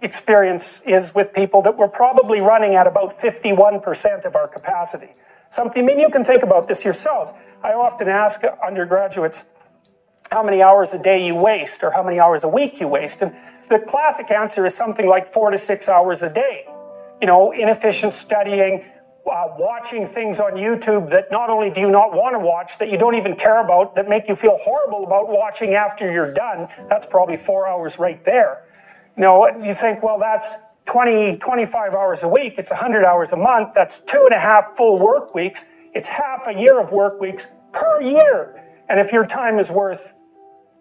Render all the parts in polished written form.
experience is with people that we're probably running at about 51% of our capacity. Something, I mean, you can think about this yourselves. I often ask undergraduates how many hours a day you waste or how many hours a week you waste. And the classic answer is something like 4 to 6 hours a day. You know, inefficient studying, watching things on YouTube that not only do you not want to watch, that you don't even care about, that make you feel horrible about watching after you're done. That's probably 4 hours right there. You know, you think, well, that's 25 hours a week. It's 100 hours a month. That's 2.5 full work weeks. It's half a year of work weeks per year. And if your time is worth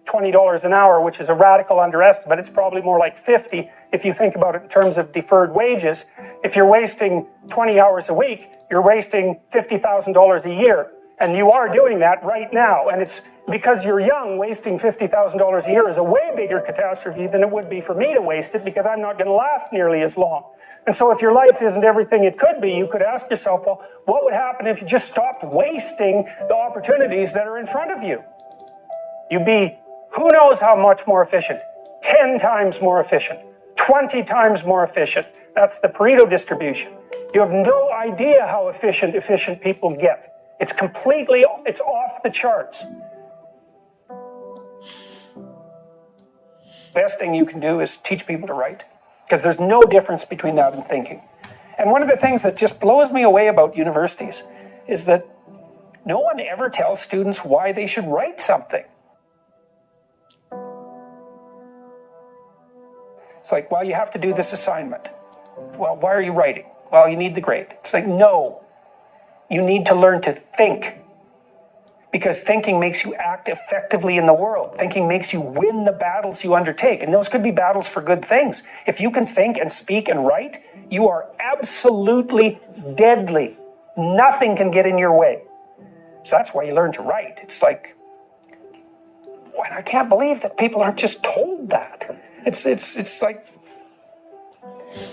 $20 an hour, which is a radical underestimate, it's probably more like 50 if you think about it in terms of deferred wages. If you're wasting 20 hours a week, you're wasting $50,000 a year. And you are doing that right now. And it's because you're young, wasting $50,000 a year is a way bigger catastrophe than it would be for me to waste it, because I'm not going to last nearly as long. And so if your life isn't everything it could be, you could ask yourself, well, what would happen if you just stopped wasting the opportunities that are in front of you? You'd be who knows how much more efficient, 10 times more efficient, 20 times more efficient. That's the Pareto distribution. You have no idea how efficient people get. It's off the charts. Best thing you can do is teach people to write, because there's no difference between that and thinking. And one of the things that just blows me away about universities is that no one ever tells students why they should write something. It's like, well, you have to do this assignment. Well, why are you writing? Well, you need the grade. It's like, no. You need to learn to think, because thinking makes you act effectively in the world. Thinking makes you win the battles you undertake, and those could be battles for good things. If you can think and speak and write, you are absolutely deadly. Nothing can get in your way. So that's why you learn to write. It's like, I can't believe that people aren't just told that. It's like,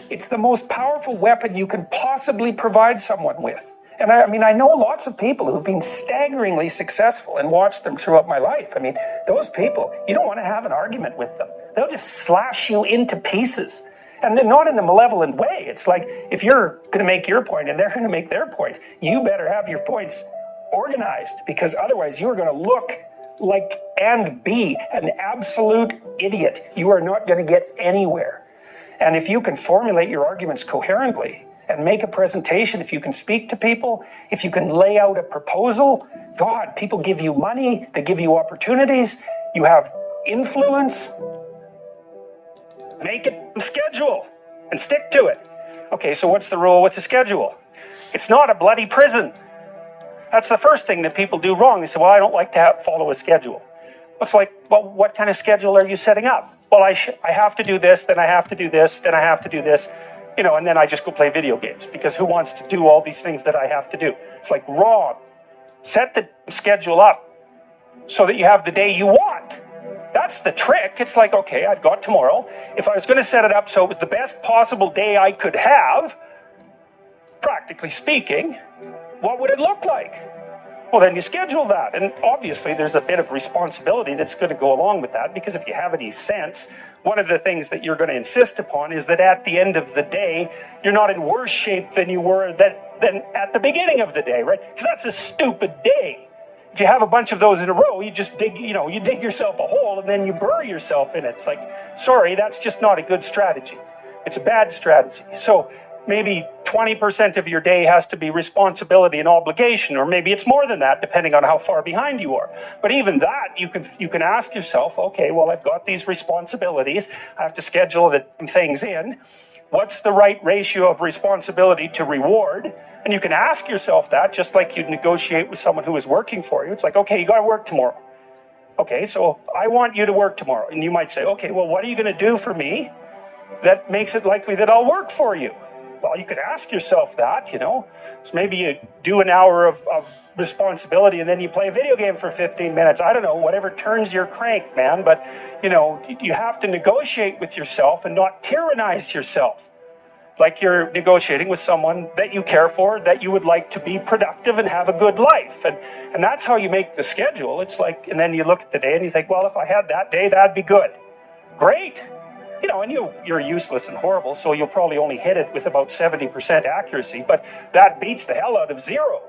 it's the most powerful weapon you can possibly provide someone with. And I mean, I know lots of people who've been staggeringly successful and watched them throughout my life. I mean, those people, you don't want to have an argument with them. They'll just slash you into pieces. And then not in a malevolent way. It's like, if you're going to make your point and they're going to make their point, you better have your points organized, because otherwise you're going to look like and be an absolute idiot. You are not going to get anywhere. And if you can formulate your arguments coherently and make a presentation, if you can speak to people, if you can lay out a proposal, God, people give you money, they give you opportunities, you have influence. Make it a schedule and stick to it. Okay, so what's the rule with the schedule? It's not a bloody prison. That's the first thing that people do wrong. They say, well, I don't like to follow a schedule. It's like, well, what kind of schedule are you setting up? Well, I have to do this, then I have to do this, then I have to do this, you know, and then I just go play video games, because who wants to do all these things that I have to do? It's like, wrong. Set the schedule up so that you have the day you want. That's the trick. It's like, okay, I've got tomorrow. If I was going to set it up so it was the best possible day I could have, practically speaking, what would it look like? Well, then you schedule that. And obviously there's a bit of responsibility that's going to go along with that, because if you have any sense, one of the things that you're going to insist upon is that at the end of the day, you're not in worse shape than you were than at the beginning of the day, right? Because that's a stupid day. If you have a bunch of those in a row, you just dig yourself a hole and then you bury yourself in it. It's like, sorry, that's just not a good strategy. It's a bad strategy. So maybe 20% of your day has to be responsibility and obligation, or maybe it's more than that, depending on how far behind you are. But even that, you can ask yourself, okay, well, I've got these responsibilities. I have to schedule the things in. What's the right ratio of responsibility to reward? And you can ask yourself that, just like you'd negotiate with someone who is working for you. It's like, okay, you got to work tomorrow. Okay, so I want you to work tomorrow. And you might say, okay, well, what are you going to do for me that makes it likely that I'll work for you? Well, you could ask yourself that, you know. So maybe you do an hour of responsibility and then you play a video game for 15 minutes. I don't know, whatever turns your crank, man. But, you know, you have to negotiate with yourself and not tyrannize yourself. Like you're negotiating with someone that you care for, that you would like to be productive and have a good life. And that's how you make the schedule. It's like, and then you look at the day and you think, well, if I had that day, that'd be good. Great. you know, and you're useless and horrible, so you'll probably only hit it with about 70% accuracy, but that beats the hell out of zero,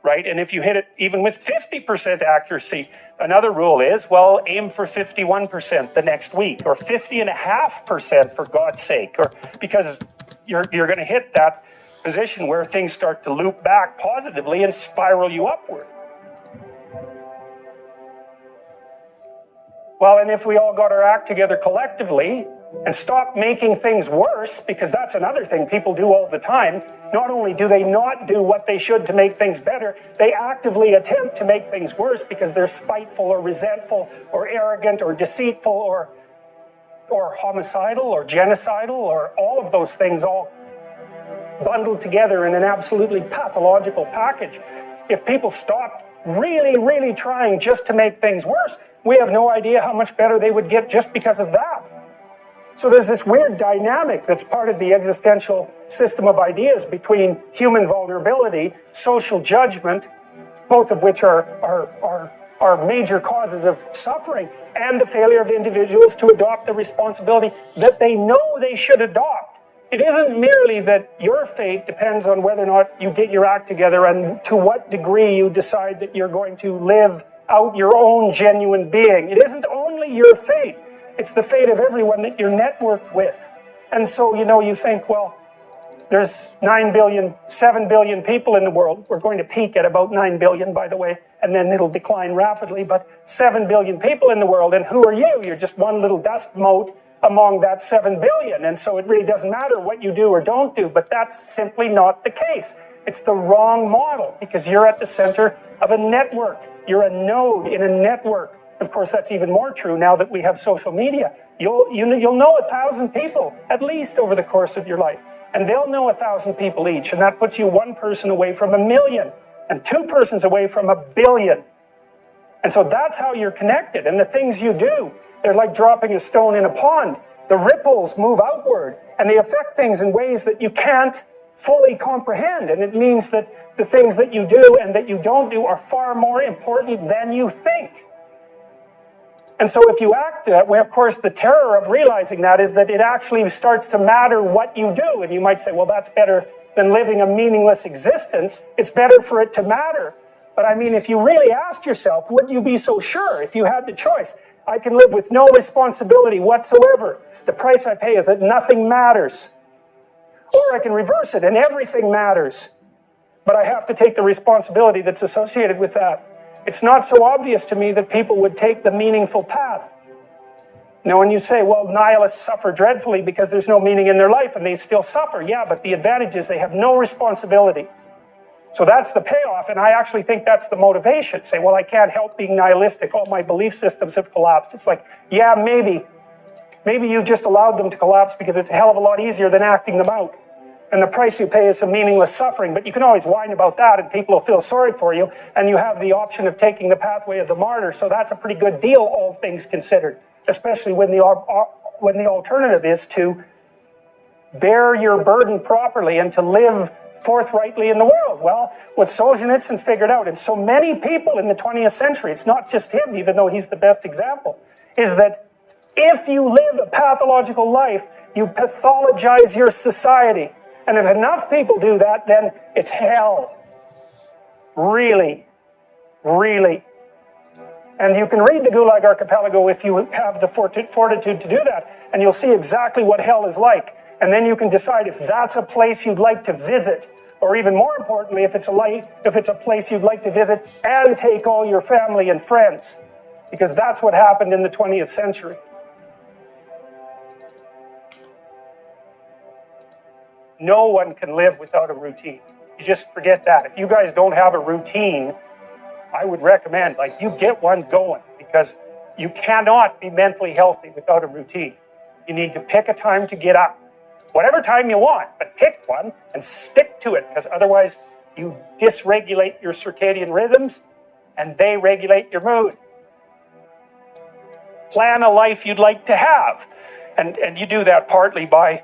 right? And if you hit it even with 50% accuracy, another rule is, well, aim for 51% the next week, or 50.5% for God's sake, or because you're going to hit that position where things start to loop back positively and spiral you upward. Well, and if we all got our act together collectively and stop making things worse, because that's another thing people do all the time, not only do they not do what they should to make things better, they actively attempt to make things worse because they're spiteful or resentful or arrogant or deceitful or homicidal or genocidal or all of those things all bundled together in an absolutely pathological package. If people stopped really, really trying just to make things worse, we have no idea how much better they would get just because of that. So there's this weird dynamic that's part of the existential system of ideas between human vulnerability, social judgment, both of which are major causes of suffering, and the failure of individuals to adopt the responsibility that they know they should adopt. It isn't merely that your fate depends on whether or not you get your act together and to what degree you decide that you're going to live out your own genuine being. It isn't only your fate, it's the fate of everyone that you're networked with. And so, you know, you think, well, there's 9 billion, 7 billion people in the world. We're going to peak at about 9 billion, by the way, and then it'll decline rapidly, but 7 billion people in the world, and who are you? You're just one little dust mote among that 7 billion, and so it really doesn't matter what you do or don't do, but that's simply not the case. It's the wrong model, because you're at the center of a network. You're a node in a network. Of course, that's even more true now that we have social media. You'll know 1,000 people, at least, over the course of your life, and they'll know 1,000 people each, and that puts you one person away from 1 million, and two persons away from 1 billion. And so that's how you're connected, and the things you do, they're like dropping a stone in a pond. The ripples move outward, and they affect things in ways that you can't fully comprehend. And it means that the things that you do and that you don't do are far more important than you think. And so if you act that way, of course, the terror of realizing that is that it actually starts to matter what you do. And you might say, well, that's better than living a meaningless existence. It's better for it to matter. But I mean, if you really asked yourself, would you be so sure if you had the choice? I can live with no responsibility whatsoever. The price I pay is that nothing matters. Or I can reverse it and everything matters. But I have to take the responsibility that's associated with that. It's not so obvious to me that people would take the meaningful path. Now, when you say, well, nihilists suffer dreadfully because there's no meaning in their life and they still suffer. Yeah, but the advantage is they have no responsibility. So that's the payoff, and I actually think that's the motivation. Say, well, I can't help being nihilistic. All my belief systems have collapsed. It's like, yeah, maybe. Maybe you just allowed them to collapse because it's a hell of a lot easier than acting them out. And the price you pay is some meaningless suffering, but you can always whine about that and people will feel sorry for you, and you have the option of taking the pathway of the martyr, so that's a pretty good deal, all things considered, especially when the alternative is to bear your burden properly and to live forthrightly in the world. Well, what Solzhenitsyn figured out, and so many people in the 20th century, it's not just him, even though he's the best example, is that if you live a pathological life, you pathologize your society. And if enough people do that, then it's hell. Really, really. And you can read the Gulag Archipelago if you have the fortitude to do that, and you'll see exactly what hell is like. And then you can decide if that's a place you'd like to visit, or even more importantly, if it's a place you'd like to visit and take all your family and friends, because that's what happened in the 20th century. No one can live without a routine. You just forget that. If you guys don't have a routine, I would recommend, like, you get one going, because you cannot be mentally healthy without a routine. You need to pick a time to get up. Whatever time you want, but pick one and stick to it, because otherwise you dysregulate your circadian rhythms and they regulate your mood. Plan a life you'd like to have. And you do that partly by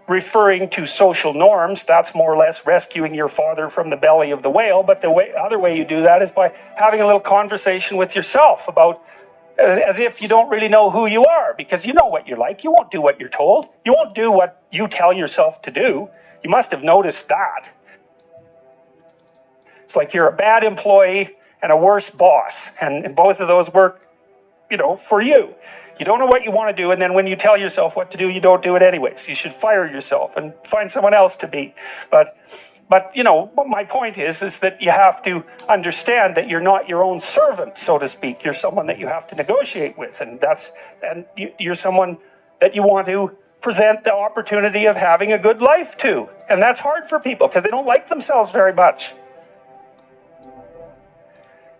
referring to social norms. That's more or less rescuing your father from the belly of the whale. But the other way you do that is by having a little conversation with yourself about as if you don't really know who you are, because you know what you're like. You won't do what you're told. You won't do what you tell yourself to do. You must have noticed that. It's like you're a bad employee and a worse boss, and both of those work, for you. You don't know what you want to do, and then when you tell yourself what to do, you don't do it anyways. You should fire yourself and find someone else to be. But my point is that you have to understand that you're not your own servant, so to speak. You're someone that you have to negotiate with, and you're someone that you want to present the opportunity of having a good life to. And that's hard for people because they don't like themselves very much.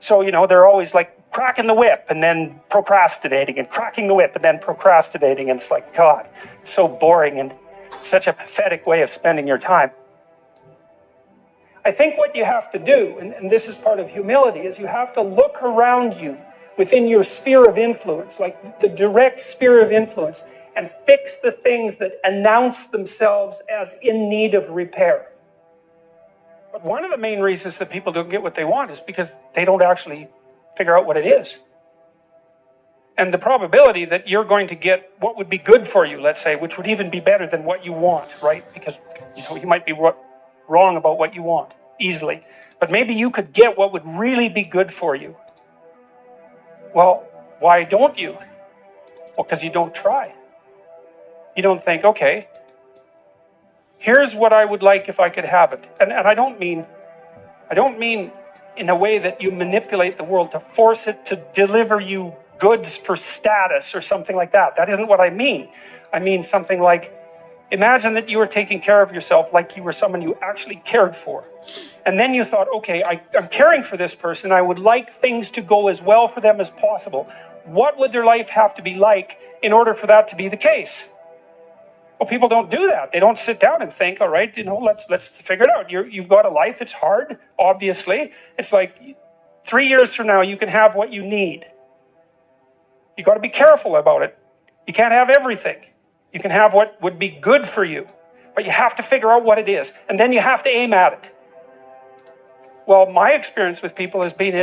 So, they're always like cracking the whip and then procrastinating, and cracking the whip and then procrastinating. And it's like, God, it's so boring and such a pathetic way of spending your time. I think what you have to do, and this is part of humility, is you have to look around you within your sphere of influence, like the direct sphere of influence, and fix the things that announce themselves as in need of repair. But one of the main reasons that people don't get what they want is because they don't actually figure out what it is. And the probability that you're going to get what would be good for you, let's say, which would even be better than what you want, right? Because you might be wrong about what you want easily, but maybe you could get what would really be good for you. Well, why don't you? Well, because you don't try. You don't think, okay, here's what I would like if I could have it. And I don't mean in a way that you manipulate the world to force it to deliver you goods for status or something like that. That isn't what I mean. I mean something like, imagine that you were taking care of yourself like you were someone you actually cared for. And then you thought, okay, I'm caring for this person. I would like things to go as well for them as possible. What would their life have to be like in order for that to be the case? Well, people don't do that. They don't sit down and think, all right, let's figure it out. You've got a life. It's hard, obviously. It's like 3 years from now, you can have what you need. You got to be careful about it. You can't have everything. You can have what would be good for you, but you have to figure out what it is, and then you have to aim at it. Well, my experience with people has been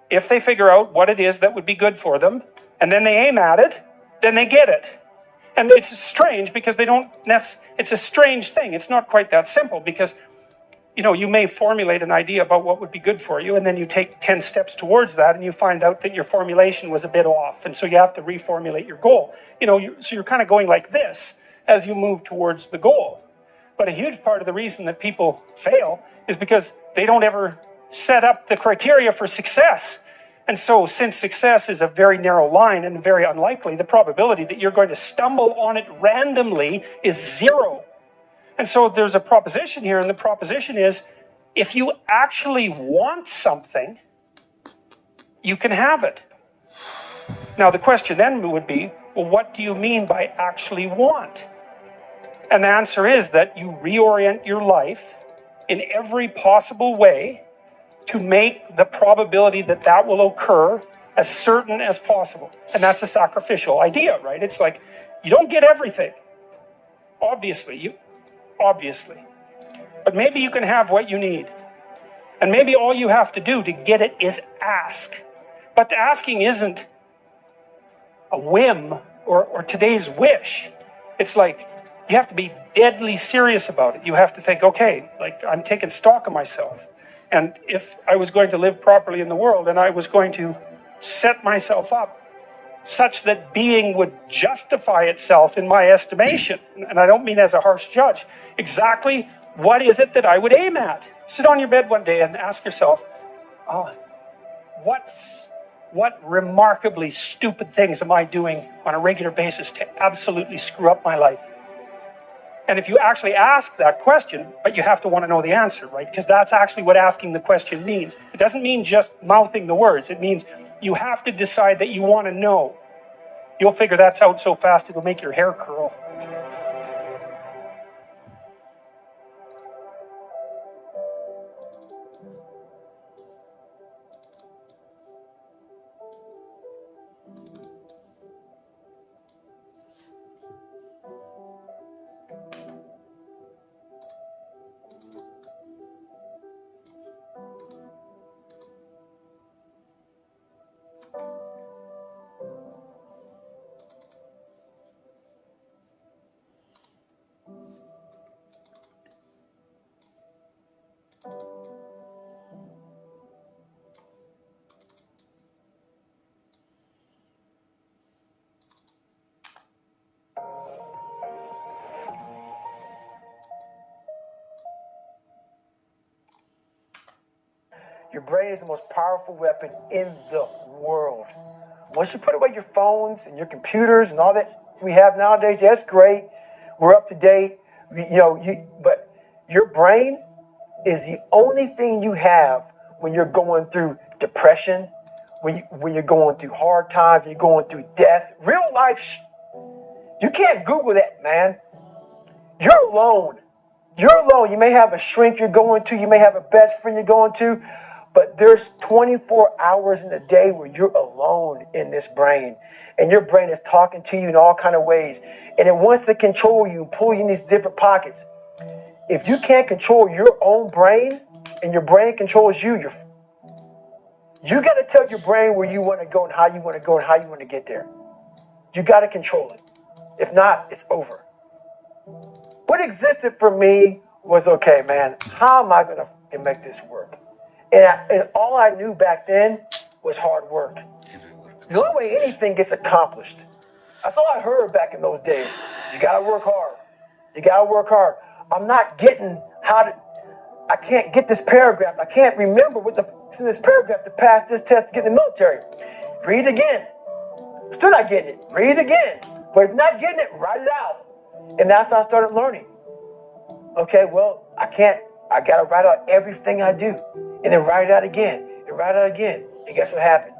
if they figure out what it is that would be good for them, and then they aim at it, then they get it. And it's strange because it's a strange thing. It's not quite that simple because, you may formulate an idea about what would be good for you, and then you take 10 steps towards that, and you find out that your formulation was a bit off, and so you have to reformulate your goal. So you're kind of going like this as you move towards the goal. But a huge part of the reason that people fail is because they don't ever set up the criteria for success. And so since success is a very narrow line and very unlikely, the probability that you're going to stumble on it randomly is 0. And so there's a proposition here, and the proposition is, if you actually want something, you can have it. Now the question then would be, well, what do you mean by actually want? And the answer is that you reorient your life in every possible way to make the probability that will occur as certain as possible. And that's a sacrificial idea, right? It's like, you don't get everything. Obviously. But maybe you can have what you need. And maybe all you have to do to get it is ask. But the asking isn't a whim or today's wish. It's like, you have to be deadly serious about it. You have to think, okay, like I'm taking stock of myself. And if I was going to live properly in the world and I was going to set myself up such that being would justify itself in my estimation, and I don't mean as a harsh judge, exactly what is it that I would aim at? Sit on your bed one day and ask yourself, what remarkably stupid things am I doing on a regular basis to absolutely screw up my life? And if you actually ask that question, but you have to want to know the answer, right? Because that's actually what asking the question means. It doesn't mean just mouthing the words. It means you have to decide that you want to know. You'll figure that's out so fast it'll make your hair curl. Your brain is the most powerful weapon in the world. Once you put away your phones and your computers and all that we have nowadays, that's great. We're up to date. But your brain is the only thing you have when you're going through depression, when you're going through hard times, when you're going through death. Real life, you can't Google that, man. You're alone. You're alone. You may have a shrink you're going to. You may have a best friend you're going to. But there's 24 hours in a day where you're alone in this brain. And your brain is talking to you in all kind of ways. And it wants to control you, pull you in these different pockets. If you can't control your own brain and your brain controls you, you got to tell your brain where you want to go and how you want to go and how you want to get there. You got to control it. If not, it's over. What existed for me was, okay, man, how am I going to make this work? And all I knew back then was hard work. The only way anything gets accomplished. That's all I heard back in those days. You got to work hard. You got to work hard. I'm not getting I can't get this paragraph. I can't remember what the f***'s in this paragraph to pass this test to get in the military. Read it again. Still not getting it. Read it again. But if you're not getting it, write it out. And that's how I started learning. Okay, well, I got to write out everything I do. And then write it out again. And write it out again. And guess what happened?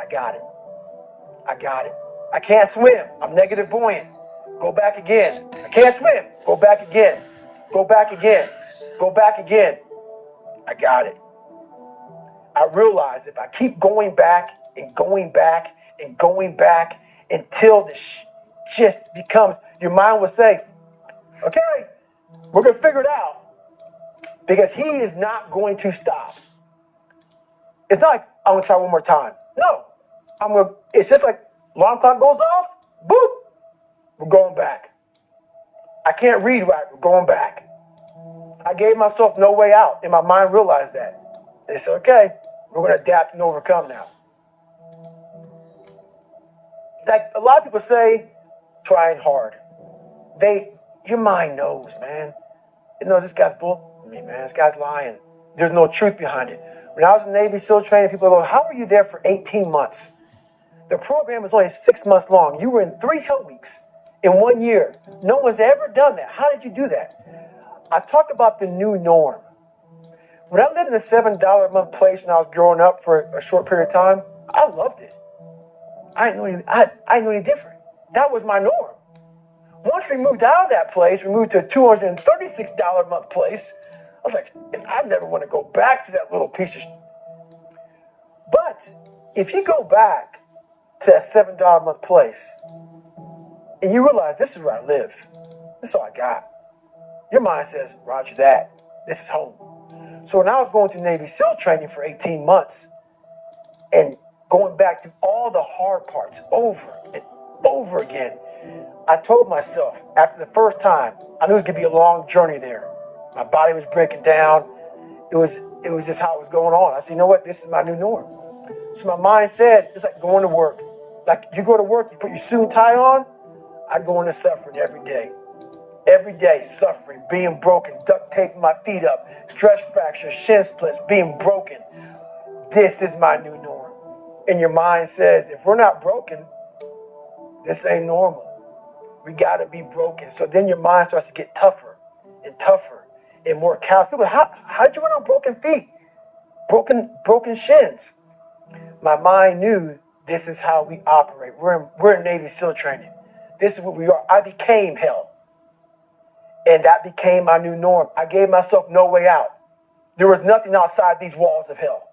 I got it. I can't swim. I'm negative buoyant. Go back again. I can't swim. Go back again. Go back again. Go back again. I got it. I realized if I keep going back and going back and going back until this just becomes, your mind will say, okay, we're going to figure it out. Because he is not going to stop. It's not like I'm going to try one more time. No. It's just like alarm clock goes off, boop, we're going back. I can't read right, we're going back. I gave myself no way out, and my mind realized that. They said, okay, we're going to adapt and overcome now. Like a lot of people say, trying hard. Your mind knows, man. It knows this guy's bull. I mean, man, this guy's lying. There's no truth behind it. When I was in Navy SEAL training, people go, how were you there for 18 months? The program was only 6 months long. You were in 3 hell weeks in 1 year. No one's ever done that. How did you do that? I talk about the new norm. When I lived in a $7 a month place when I was growing up for a short period of time, I loved it. I didn't know any different. That was my norm. Once we moved out of that place, we moved to a $236 a month place. I was like, I never want to go back to that little piece of shit. But if you go back to that $7 a month place and you realize this is where I live, this is all I got, your mind says, roger that, this is home. So when I was going through Navy SEAL training for 18 months and going back to all the hard parts over and over again, I told myself after the first time, I knew it was going to be a long journey there. My body was breaking down. It was just how it was going on. I said, you know what? This is my new norm. So my mind said, it's like going to work. Like you go to work, you put your suit and tie on. I go into suffering every day. Every day, suffering, being broken, duct taping my feet up, stress fractures, shin splits, being broken. This is my new norm. And your mind says, if we're not broken, this ain't normal. We got to be broken. So then your mind starts to get tougher and tougher and more callous. People, how did you run on broken feet? Broken shins. My mind knew this is how we operate. We're in Navy SEAL training. This is what we are. I became hell. And that became my new norm. I gave myself no way out. There was nothing outside these walls of hell.